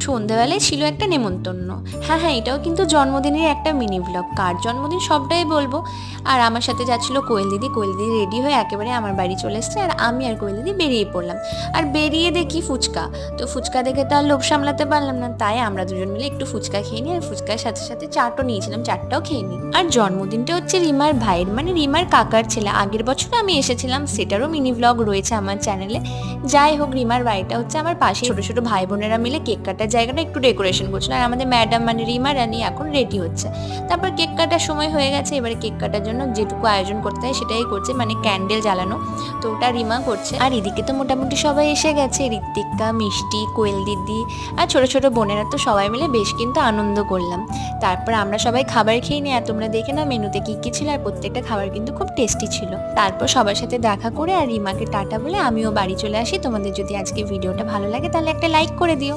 সন্ধ্যাবেলায় ছিল একটা নেমন্তন্ন। হ্যাঁ হ্যাঁ, এটাও কিন্তু জন্মদিনের একটা মিনি ব্লগ। কার জন্মদিন সবটাই বলবো। আর আমার সাথে যাচ্ছিল কোয়েল দিদি। কোয়েল দিদি রেডি হয়ে একেবারে আমার বাড়ি চলে এসছে, আর আমি আর কোয়েল দিদি বেরিয়ে পড়লাম। আর বেরিয়ে দেখি ফুচকা। তো ফুচকা দেখে তো আর লোভ সামলাতে পারলাম না, তাই আমরা দুজন মিলে একটু ফুচকা খেয়ে নিই, আর ফুচকার সাথে সাথে চাটও নিয়েছিলাম, চাটটাও খেয়ে নিই। আর জন্মদিনটা হচ্ছে রিমার ভাইয়ের, মানে রিমার কাকার ছেলে। আগের বছর আমি এসেছিলাম, সেটারও মিনি ব্লগ রয়েছে আমার চ্যানেলে। যাই হোক, রিমার বাড়িটা হচ্ছে আমার পাশে। ছোট ছোট ভাই বোনেরা মিলে কেক কাটার জায়গাটা একটু ডেকোরেশন করছিল, আর আমাদের ম্যাডাম মানে রিমা রানী এখন রেডি হচ্ছে। তারপর কেক কাটার সময় হয়ে গেছে, এবারে কেক কাটার জন্য যেটুকু আয়োজন করতে হয় সেটাই করছে, মানে ক্যান্ডেল জ্বালানো। তো ওটা রিমা করছে। আর এদিকে তো মোটামুটি সবাই এসে গেছে, ঋত্বিকা, মিষ্টি, কোয়েল দিদি আর ছোট ছোট বোনেরা। তো সবাই মিলে বেশ কিন্তু আনন্দ করলাম। তারপর আমরা সবাই খাবার খেয়ে নিই, আর তোমরা দেখে নাও মেনুতে কি কি ছিল, আর প্রত্যেকটা খাবার কিন্তু খুব টেস্টি ছিল। তারপর সবার সাথে দেখা করে আর রিমাকে টাটা বলে আমিও বাড়ি চলে আসি। তোমাদের যদি আজকে ভিডিওটা ভালো লাগে তাহলে একটা লাইক করে দিও।